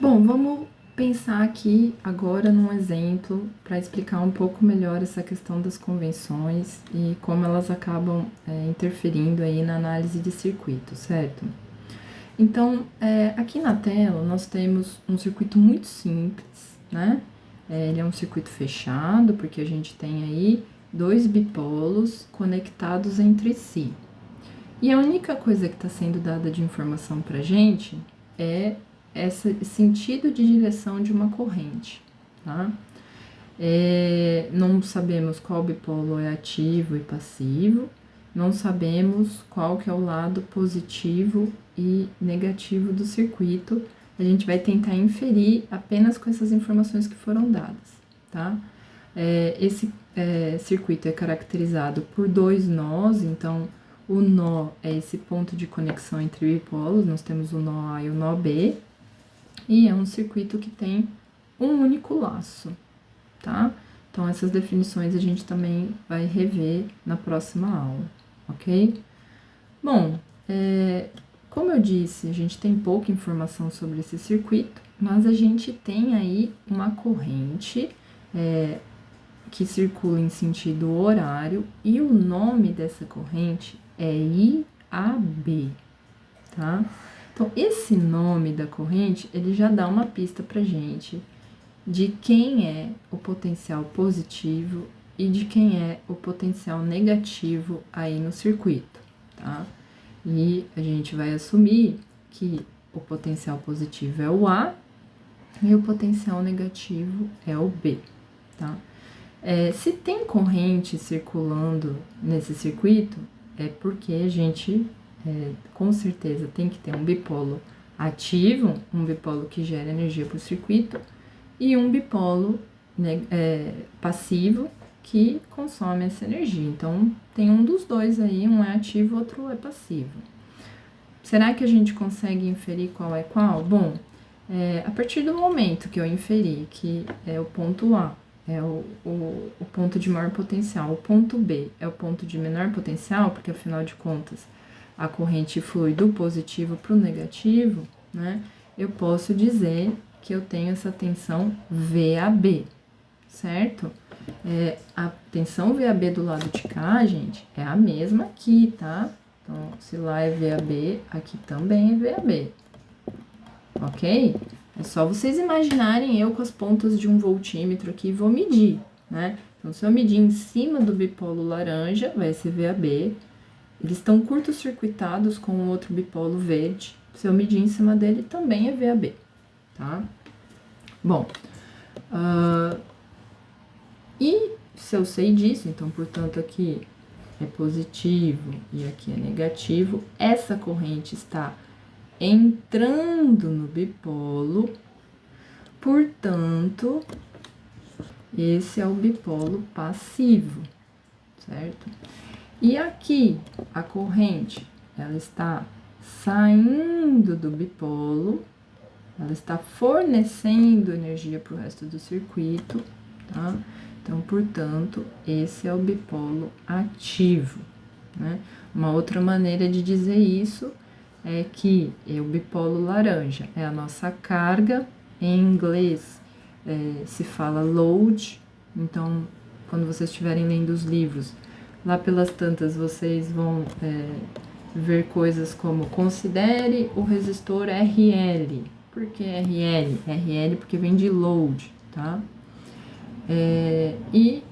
Bom, vamos pensar aqui agora num exemplo para explicar um pouco melhor essa questão das convenções e como elas acabam interferindo aí na análise de circuito, certo? Então, aqui na tela nós temos um circuito muito simples, né? Ele é um circuito fechado, porque a gente tem aí dois dipolos conectados entre si. E a única coisa que está sendo dada de informação para a gente é esse sentido de direção de uma corrente, tá? Não sabemos qual bipolo é ativo e passivo, não sabemos qual que é o lado positivo e negativo do circuito. A gente vai tentar inferir apenas com essas informações que foram dadas, tá? Esse circuito é caracterizado por dois nós, então o nó é esse ponto de conexão entre bipolos, nós temos o nó A e o nó B, e é um circuito que tem um único laço, tá? Então, essas definições a gente também vai rever na próxima aula, ok? Bom, como eu disse, a gente tem pouca informação sobre esse circuito, mas a gente tem aí uma corrente que circula em sentido horário e o nome dessa corrente é IAB, tá? Então, esse nome da corrente, ele já dá uma pista pra gente de quem é o potencial positivo e de quem é o potencial negativo aí no circuito, tá? E a gente vai assumir que o potencial positivo é o A e o potencial negativo é o B, tá? Se tem corrente circulando nesse circuito, é porque a gente, com certeza, tem que ter um bipolo ativo, um bipolo que gera energia para o circuito, e um bipolo passivo que consome essa energia. Então, tem um dos dois aí, um é ativo, outro é passivo. Será que a gente consegue inferir qual é qual? Bom, a partir do momento que eu inferi que é o ponto A, é o ponto de maior potencial, o ponto B é o ponto de menor potencial, porque afinal de contas a corrente flui do positivo para o negativo, né? Eu posso dizer que eu tenho essa tensão VAB, certo? A tensão VAB do lado de cá, gente, é a mesma aqui, tá? Então, se lá é VAB, aqui também é VAB, ok? É só vocês imaginarem eu com as pontas de um voltímetro aqui e vou medir, né? Então, se eu medir em cima do bipolo laranja, vai ser VAB. Eles estão curto-circuitados com o outro bipolo verde. Se eu medir em cima dele, também é VAB, tá? Bom, e se eu sei disso, então, portanto, aqui é positivo e aqui é negativo, essa corrente está entrando no bipolo, portanto, esse é o bipolo passivo, certo? E aqui, a corrente, ela está saindo do bipolo, ela está fornecendo energia para o resto do circuito, tá? Então, portanto, esse é o bipolo ativo, né? Uma outra maneira de dizer isso é que o bipolo laranja é a nossa carga, em inglês se fala load, então, quando vocês estiverem lendo os livros, lá pelas tantas vocês vão ver coisas como considere o resistor RL. Por que RL? RL porque vem de load, tá? E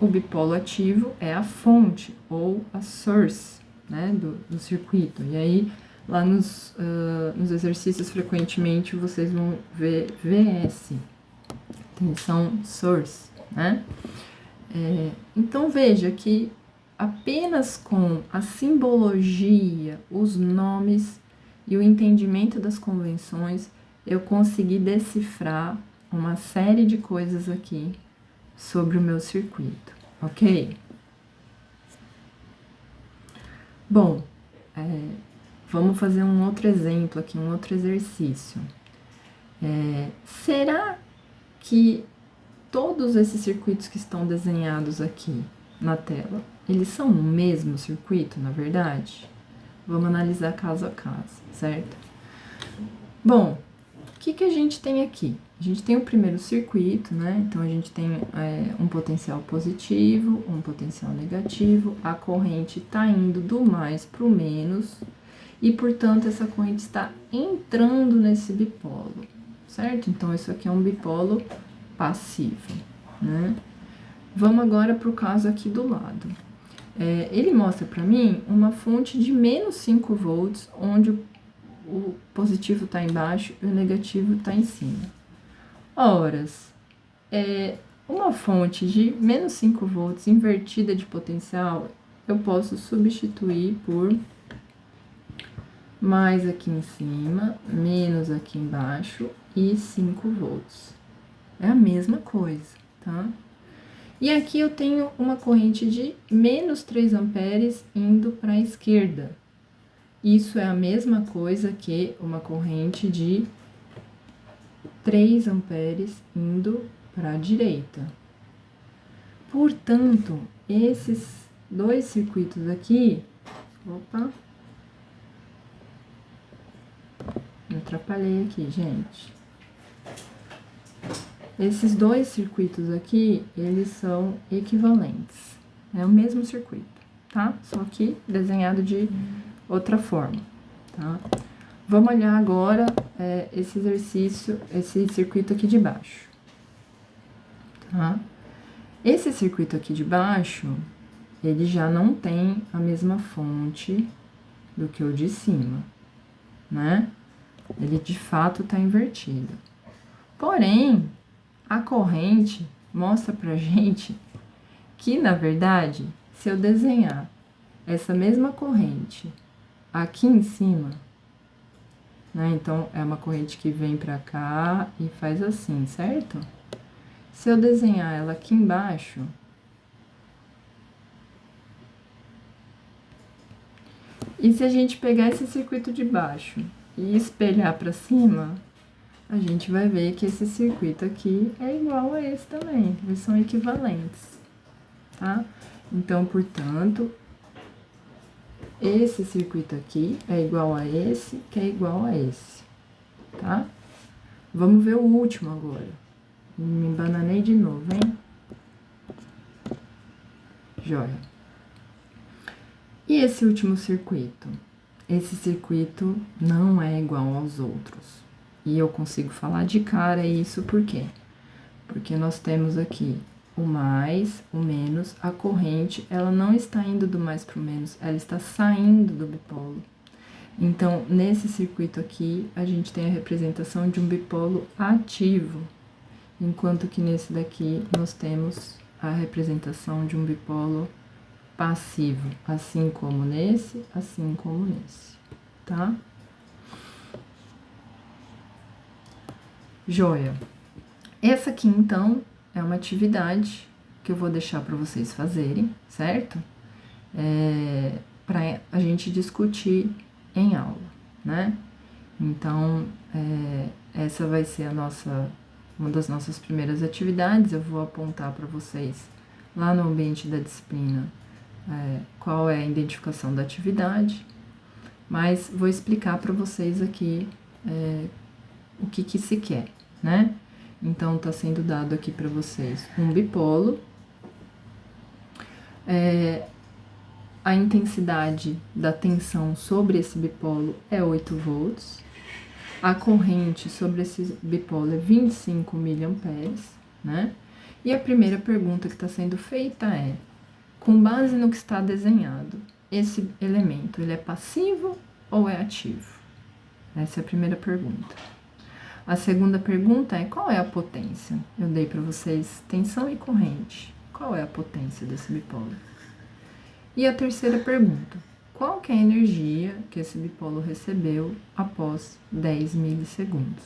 o bipolo ativo é a fonte ou a source, né, do circuito. E aí, lá nos exercícios, frequentemente, vocês vão ver VS, tensão source, né? Então, veja que apenas com a simbologia, os nomes e o entendimento das convenções, eu consegui decifrar uma série de coisas aqui sobre o meu circuito, ok? Bom, vamos fazer um outro exemplo aqui, um outro exercício. Será que todos esses circuitos que estão desenhados aqui na tela, eles são o mesmo circuito, na verdade? Vamos analisar caso a caso, certo? Bom, o que a gente tem aqui? A gente tem o primeiro circuito, né? Então, a gente tem um potencial positivo, um potencial negativo, a corrente está indo do mais para o menos, e, portanto, essa corrente está entrando nesse bipolo, certo? Então, isso aqui é um bipolo passivo, né? Vamos agora para o caso aqui do lado. Ele mostra para mim uma fonte de menos 5 volts, onde o positivo está embaixo e o negativo está em cima. Horas, uma fonte de menos 5 volts invertida de potencial, eu posso substituir por mais aqui em cima, menos aqui embaixo e 5 volts. É a mesma coisa, tá? E aqui eu tenho uma corrente de menos 3 amperes indo para a esquerda. Isso é a mesma coisa que uma corrente de 3 amperes indo para a direita. Portanto, esses dois circuitos aqui... Opa! Me atrapalhei aqui, gente. Esses dois circuitos aqui, eles são equivalentes. É o mesmo circuito, tá? Só que desenhado de outra forma, tá? Vamos olhar agora esse exercício, esse circuito aqui de baixo, tá? Esse circuito aqui de baixo, ele já não tem a mesma fonte do que o de cima, né? Ele de fato tá invertido. Porém, a corrente mostra pra gente que, na verdade, se eu desenhar essa mesma corrente aqui em cima, né? Então, é uma corrente que vem pra cá e faz assim, certo? Se eu desenhar ela aqui embaixo, e se a gente pegar esse circuito de baixo e espelhar pra cima, a gente vai ver que esse circuito aqui é igual a esse também, eles são equivalentes, tá? Então, portanto, esse circuito aqui é igual a esse, que é igual a esse, tá? Vamos ver o último agora. Me embananei de novo, hein? Joia. E esse último circuito? Esse circuito não é igual aos outros. E eu consigo falar de cara isso por quê? Porque nós temos aqui o mais, o menos, a corrente, ela não está indo do mais para o menos, ela está saindo do bipolo. Então, nesse circuito aqui, a gente tem a representação de um bipolo ativo, enquanto que nesse daqui nós temos a representação de um bipolo passivo, assim como nesse, tá? Joia. Essa aqui, então, é uma atividade que eu vou deixar para vocês fazerem, certo? Para a gente discutir em aula, né? Então, essa vai ser uma das nossas primeiras atividades. Eu vou apontar para vocês lá no ambiente da disciplina qual é a identificação da atividade, mas vou explicar para vocês aqui o que se quer, né? Então, está sendo dado aqui para vocês um bipolo, a intensidade da tensão sobre esse bipolo é 8 volts, a corrente sobre esse bipolo é 25 miliamperes, né? E a primeira pergunta que está sendo feita é, com base no que está desenhado, esse elemento, ele é passivo ou é ativo? Essa é a primeira pergunta. A segunda pergunta é, qual é a potência? Eu dei para vocês tensão e corrente. Qual é a potência desse bipolo? E a terceira pergunta, qual que é a energia que esse bipolo recebeu após 10 milissegundos,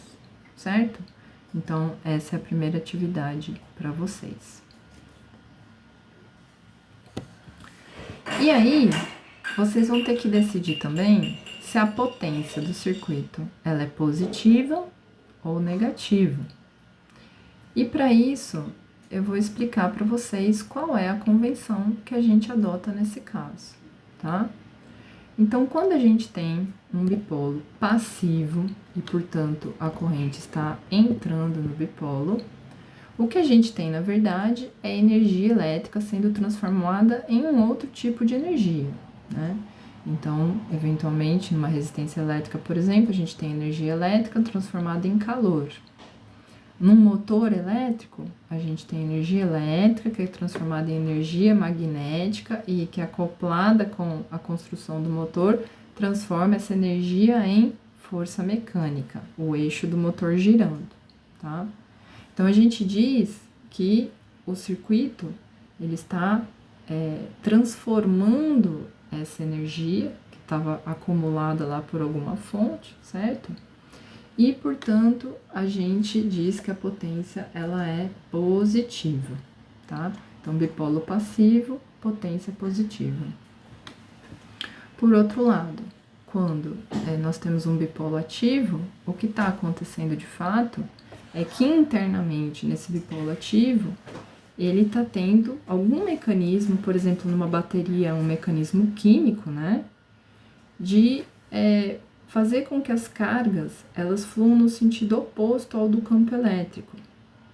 certo? Então, essa é a primeira atividade para vocês. E aí, vocês vão ter que decidir também se a potência do circuito ela é positiva ou negativa. E para isso, eu vou explicar para vocês qual é a convenção que a gente adota nesse caso, tá? Então, quando a gente tem um bipolo passivo e, portanto, a corrente está entrando no bipolo, o que a gente tem, na verdade, é energia elétrica sendo transformada em um outro tipo de energia, né? Então, eventualmente, numa resistência elétrica, por exemplo, a gente tem energia elétrica transformada em calor. Num motor elétrico, a gente tem energia elétrica que é transformada em energia magnética e que, acoplada com a construção do motor, transforma essa energia em força mecânica, o eixo do motor girando, tá? Então, a gente diz que o circuito ele está transformando essa energia que estava acumulada lá por alguma fonte, certo? E, portanto, a gente diz que a potência ela é positiva, tá? Então, bipolo passivo, potência positiva. Por outro lado, quando nós temos um bipolo ativo, o que está acontecendo de fato é que internamente nesse bipolo ativo, ele está tendo algum mecanismo, por exemplo, numa bateria, um mecanismo químico, né? De fazer com que as cargas elas fluam no sentido oposto ao do campo elétrico.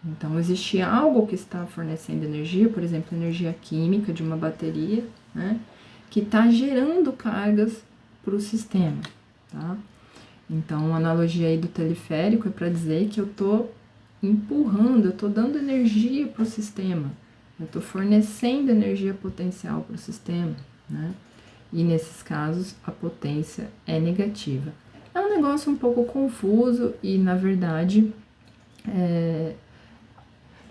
Então, existe algo que está fornecendo energia, por exemplo, energia química de uma bateria, né, que está gerando cargas para o sistema, tá? Então, a analogia aí do teleférico é para dizer que eu estou empurrando, eu estou dando energia para o sistema, eu estou fornecendo energia potencial para o sistema, né? E nesses casos a potência é negativa. É um negócio um pouco confuso e, na verdade,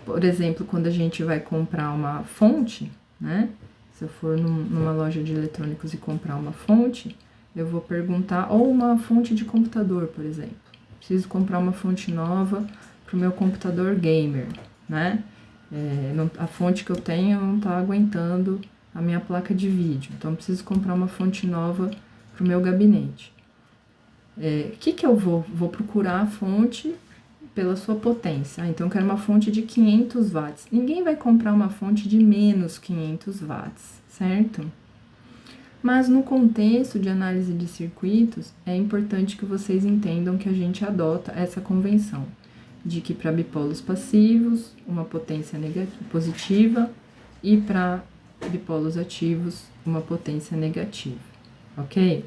por exemplo, quando a gente vai comprar uma fonte, né? Se eu for numa loja de eletrônicos e comprar uma fonte, eu vou perguntar, ou uma fonte de computador, por exemplo. Preciso comprar uma fonte nova para o meu computador gamer, né? A fonte que eu tenho não está aguentando a minha placa de vídeo, então preciso comprar uma fonte nova para o meu gabinete. Que eu vou? Vou procurar a fonte pela sua potência. Então, eu quero uma fonte de 500 watts. Ninguém vai comprar uma fonte de menos 500 watts, certo? Mas no contexto de análise de circuitos, é importante que vocês entendam que a gente adota essa convenção de que para bipolos passivos, uma potência positiva e para bipolos ativos, uma potência negativa, ok?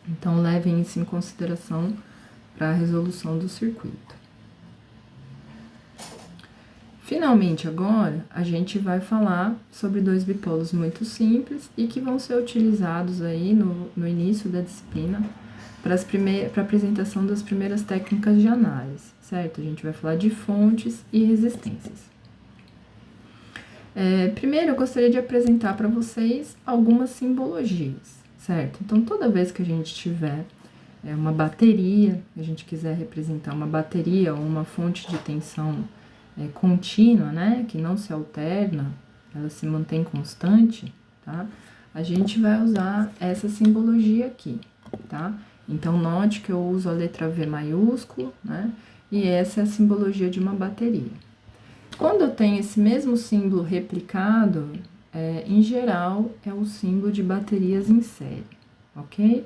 Então, levem isso em consideração para a resolução do circuito. Finalmente, agora, a gente vai falar sobre dois bipolos muito simples e que vão ser utilizados aí no início da disciplina para a apresentação das primeiras técnicas de análise, certo? A gente vai falar de fontes e resistências. Primeiro, eu gostaria de apresentar para vocês algumas simbologias, certo? Então, toda vez que a gente tiver uma bateria, a gente quiser representar uma bateria ou uma fonte de tensão contínua, né, que não se alterna, ela se mantém constante, tá? A gente vai usar essa simbologia aqui, tá? Então, note que eu uso a letra V maiúsculo, né? E essa é a simbologia de uma bateria. Quando eu tenho esse mesmo símbolo replicado, em geral, é o símbolo de baterias em série, ok?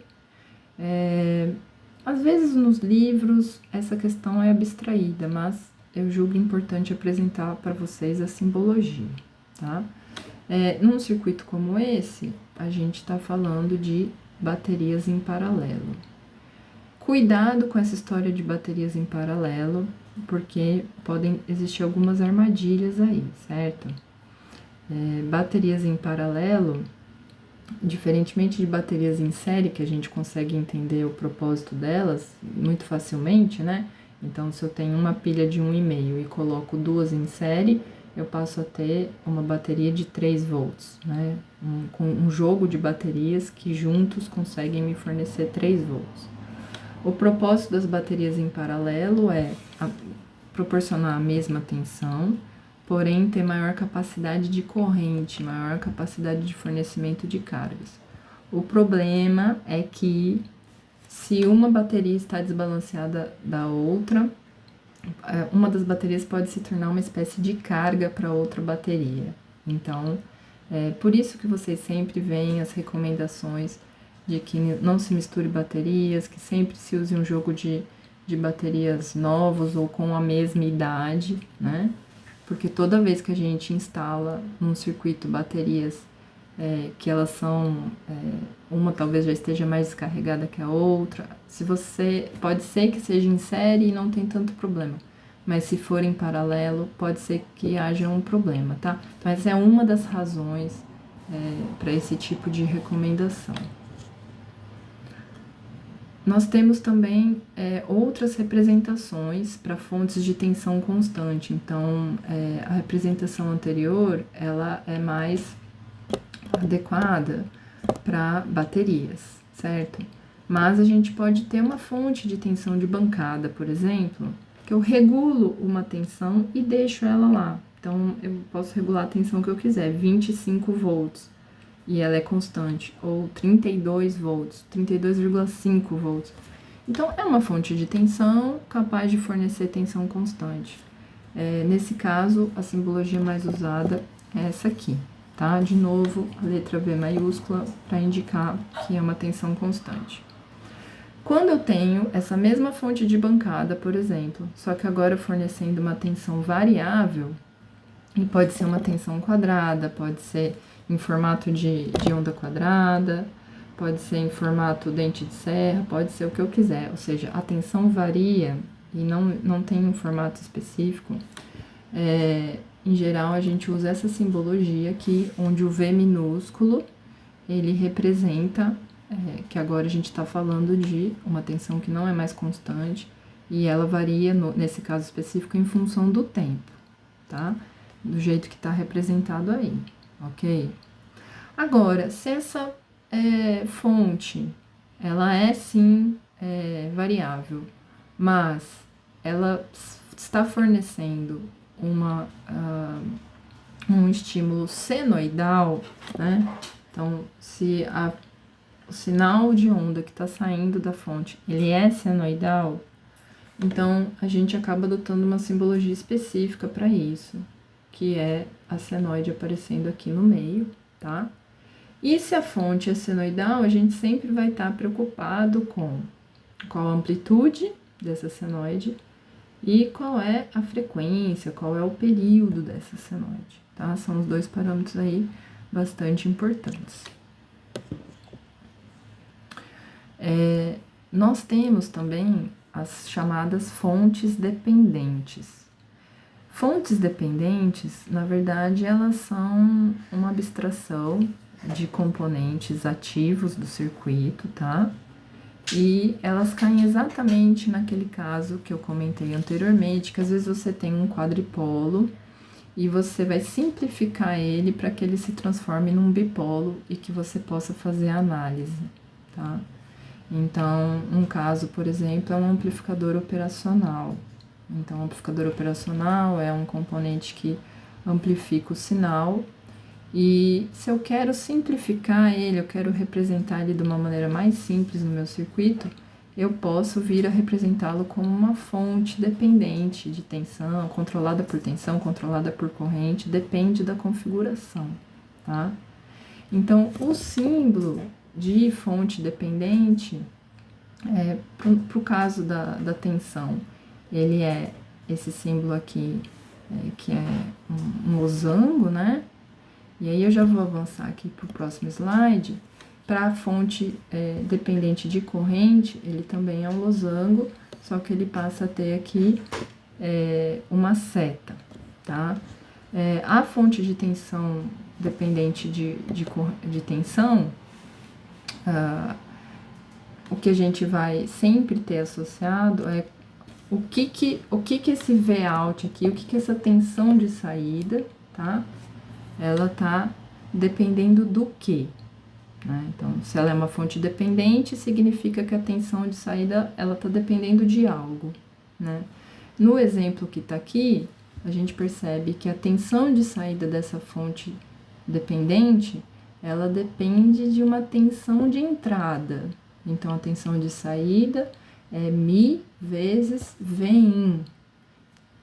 Às vezes, nos livros, essa questão é abstraída, mas eu julgo importante apresentar para vocês a simbologia, tá? Num circuito como esse, a gente está falando de baterias em paralelo. Cuidado com essa história de baterias em paralelo, porque podem existir algumas armadilhas aí, certo? Baterias em paralelo, diferentemente de baterias em série, que a gente consegue entender o propósito delas muito facilmente, né? Então, se eu tenho uma pilha de 1,5 e coloco duas em série, eu passo a ter uma bateria de 3 volts, né? Com um jogo de baterias que juntos conseguem me fornecer 3 volts. O propósito das baterias em paralelo é proporcionar a mesma tensão, porém ter maior capacidade de corrente, maior capacidade de fornecimento de cargas. O problema é que se uma bateria está desbalanceada da outra, uma das baterias pode se tornar uma espécie de carga para outra bateria. Então, por isso que vocês sempre veem as recomendações de que não se misture baterias, que sempre se use um jogo de baterias novos ou com a mesma idade, né? Porque toda vez que a gente instala num circuito baterias que elas são, uma talvez já esteja mais descarregada que a outra, se você, pode ser que seja em série e não tem tanto problema, mas se for em paralelo, pode ser que haja um problema, tá? Então essa é uma das razões para esse tipo de recomendação. Nós temos também outras representações para fontes de tensão constante. Então, a representação anterior, ela é mais adequada para baterias, certo? Mas a gente pode ter uma fonte de tensão de bancada, por exemplo, que eu regulo uma tensão e deixo ela lá. Então, eu posso regular a tensão que eu quiser, 25 volts. E ela é constante, ou 32 volts, 32,5 volts. Então, é uma fonte de tensão capaz de fornecer tensão constante. Nesse caso, a simbologia mais usada é essa aqui, tá? De novo, a letra V maiúscula para indicar que é uma tensão constante. Quando eu tenho essa mesma fonte de bancada, por exemplo, só que agora fornecendo uma tensão variável, e pode ser uma tensão quadrada, pode ser em formato de onda quadrada, pode ser em formato dente de serra, pode ser o que eu quiser. Ou seja, a tensão varia e não tem um formato específico. Em geral, a gente usa essa simbologia aqui, onde o V minúsculo, ele representa, que agora a gente está falando de uma tensão que não é mais constante, e ela varia, nesse caso específico, em função do tempo, tá? Do jeito que está representado aí, ok? Agora, se essa fonte, ela é sim variável, mas ela está fornecendo um estímulo senoidal, né? Então, se o sinal de onda que está saindo da fonte, ele é senoidal, então a gente acaba adotando uma simbologia específica para isso, que é a senoide aparecendo aqui no meio, tá? E se a fonte é senoidal, a gente sempre vai estar preocupado com qual a amplitude dessa senoide e qual é a frequência, qual é o período dessa senoide, tá? São os dois parâmetros aí bastante importantes. Nós temos também as chamadas fontes dependentes. Fontes dependentes, na verdade, elas são uma abstração de componentes ativos do circuito, tá? E elas caem exatamente naquele caso que eu comentei anteriormente, que às vezes você tem um quadripolo e você vai simplificar ele para que ele se transforme num bipolo e que você possa fazer a análise, tá? Então, um caso, por exemplo, é um amplificador operacional. Então, o amplificador operacional é um componente que amplifica o sinal. E se eu quero simplificar ele, eu quero representar ele de uma maneira mais simples no meu circuito, eu posso vir a representá-lo como uma fonte dependente de tensão, controlada por corrente, depende da configuração, tá? Então, o símbolo de fonte dependente, para o caso da tensão, ele é esse símbolo aqui, que é um losango, né? E aí eu já vou avançar aqui para o próximo slide. Para a fonte dependente de corrente, ele também é um losango, só que ele passa a ter aqui uma seta, tá? A fonte de tensão dependente de tensão, o que a gente vai sempre ter associado é o que esse V out aqui, o que essa tensão de saída, tá? Ela tá dependendo do quê? Né? Então, se ela é uma fonte dependente, significa que a tensão de saída, ela tá dependendo de algo, né? No exemplo que tá aqui, a gente percebe que a tensão de saída dessa fonte dependente, ela depende de uma tensão de entrada. Então, a tensão de saída é Mi vezes Vin.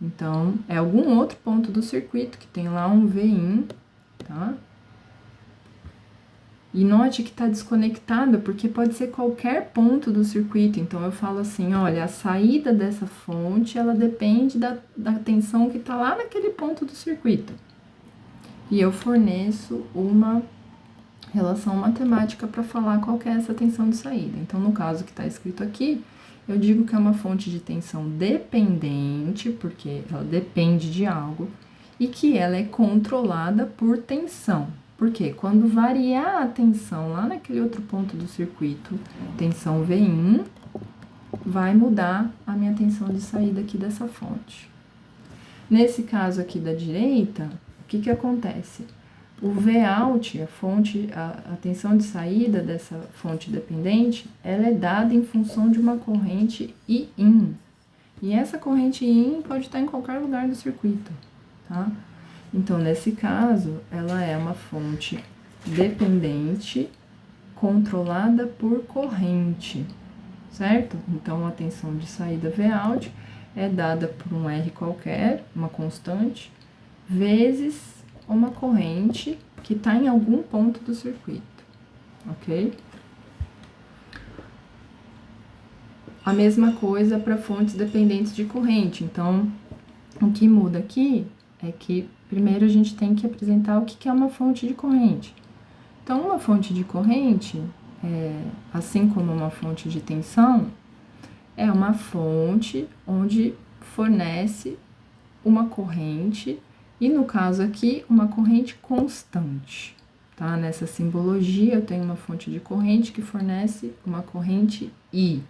Então, é algum outro ponto do circuito que tem lá um Vin, tá? E note que está desconectada, porque pode ser qualquer ponto do circuito. Então, eu falo assim, olha, a saída dessa fonte, ela depende da tensão que está lá naquele ponto do circuito. E eu forneço uma relação matemática para falar qual que é essa tensão de saída. Então, no caso que está escrito aqui, eu digo que é uma fonte de tensão dependente, porque ela depende de algo, e que ela é controlada por tensão. Porque quando variar a tensão lá naquele outro ponto do circuito, tensão V1, vai mudar a minha tensão de saída aqui dessa fonte. Nesse caso aqui da direita, o que que acontece? O Vout, a tensão de saída dessa fonte dependente, ela é dada em função de uma corrente Iin. E essa corrente Iin pode estar em qualquer lugar do circuito, tá? Então, nesse caso, ela é uma fonte dependente controlada por corrente, certo? Então, a tensão de saída Vout é dada por um R qualquer, uma constante, vezes uma corrente que está em algum ponto do circuito, ok? A mesma coisa para fontes dependentes de corrente. Então, o que muda aqui é que primeiro a gente tem que apresentar o que é uma fonte de corrente. Então, uma fonte de corrente, assim como uma fonte de tensão, é uma fonte onde fornece uma corrente, e no caso aqui, uma corrente constante, tá? Nessa simbologia, eu tenho uma fonte de corrente que fornece uma corrente I.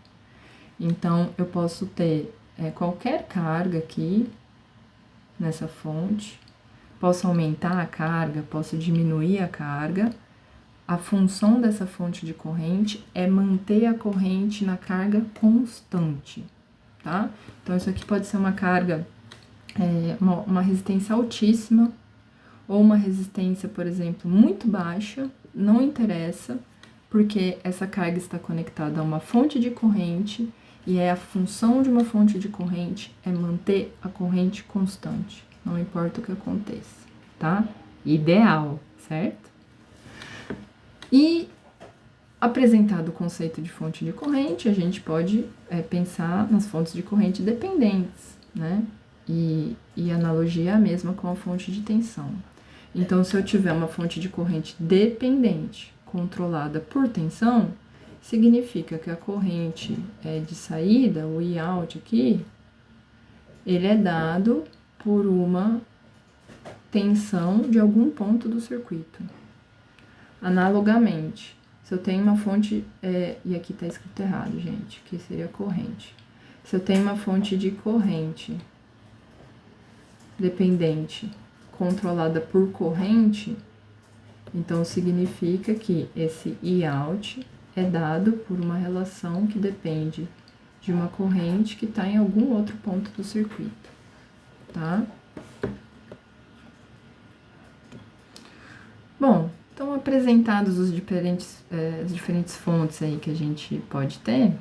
Então, eu posso ter qualquer carga aqui nessa fonte, posso aumentar a carga, posso diminuir a carga. A função dessa fonte de corrente é manter a corrente na carga constante, tá? Então, isso aqui pode ser uma carga, uma resistência altíssima, ou uma resistência, por exemplo, muito baixa, não interessa, porque essa carga está conectada a uma fonte de corrente, e a função de uma fonte de corrente é manter a corrente constante, não importa o que aconteça, tá? Ideal, certo? E apresentado o conceito de fonte de corrente, a gente pode pensar nas fontes de corrente dependentes, né? E a analogia é a mesma com a fonte de tensão. Então, se eu tiver uma fonte de corrente dependente, controlada por tensão, significa que a corrente de saída, o Iout aqui, ele é dado por uma tensão de algum ponto do circuito. Analogamente, se eu tenho uma fonte, e aqui está escrito errado, gente, que seria corrente. Se eu tenho uma fonte de corrente dependente controlada por corrente, então significa que esse Iout é dado por uma relação que depende de uma corrente que está em algum outro ponto do circuito, tá? Bom, então apresentados as diferentes fontes aí que a gente pode ter,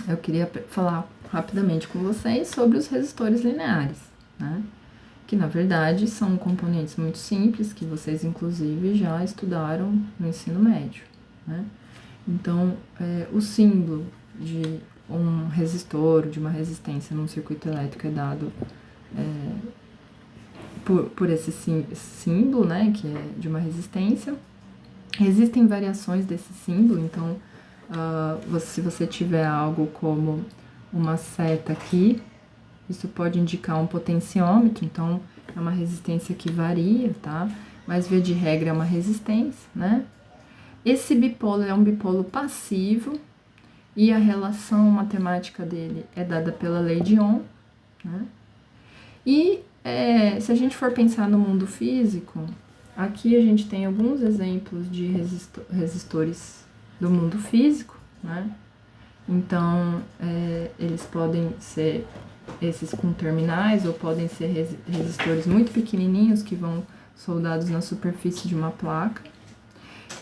eu queria falar rapidamente com vocês sobre os resistores lineares, né? Que na verdade são componentes muito simples que vocês inclusive já estudaram no ensino médio, né? Então, o símbolo de um resistor, de uma resistência num circuito elétrico é dado por esse símbolo, né, que é de uma resistência. Existem variações desse símbolo, então, se você tiver algo como uma seta aqui, isso pode indicar um potenciômetro, então, é uma resistência que varia, tá? Mas, via de regra, é uma resistência, né? Esse bipolo é um bipolo passivo e a relação matemática dele é dada pela lei de Ohm, né? E se a gente for pensar no mundo físico, aqui a gente tem alguns exemplos de resistores do mundo físico, né? Então, eles podem ser esses com terminais ou podem ser resistores muito pequenininhos que vão soldados na superfície de uma placa.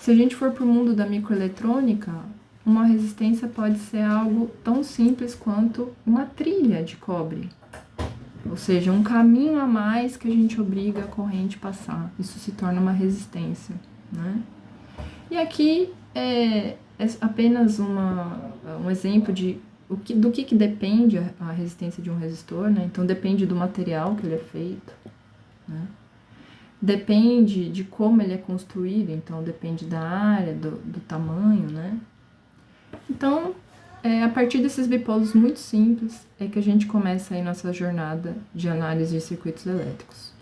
Se a gente for para o mundo da microeletrônica, uma resistência pode ser algo tão simples quanto uma trilha de cobre. Ou seja, um caminho a mais que a gente obriga a corrente a passar. Isso se torna uma resistência, né? E aqui é apenas um exemplo do que depende a resistência de um resistor, né? Então depende do material que ele é feito, né? Depende de como ele é construído, então depende da área, do tamanho, né? Então, a partir desses bipolos muito simples, é que a gente começa aí nossa jornada de análise de circuitos elétricos.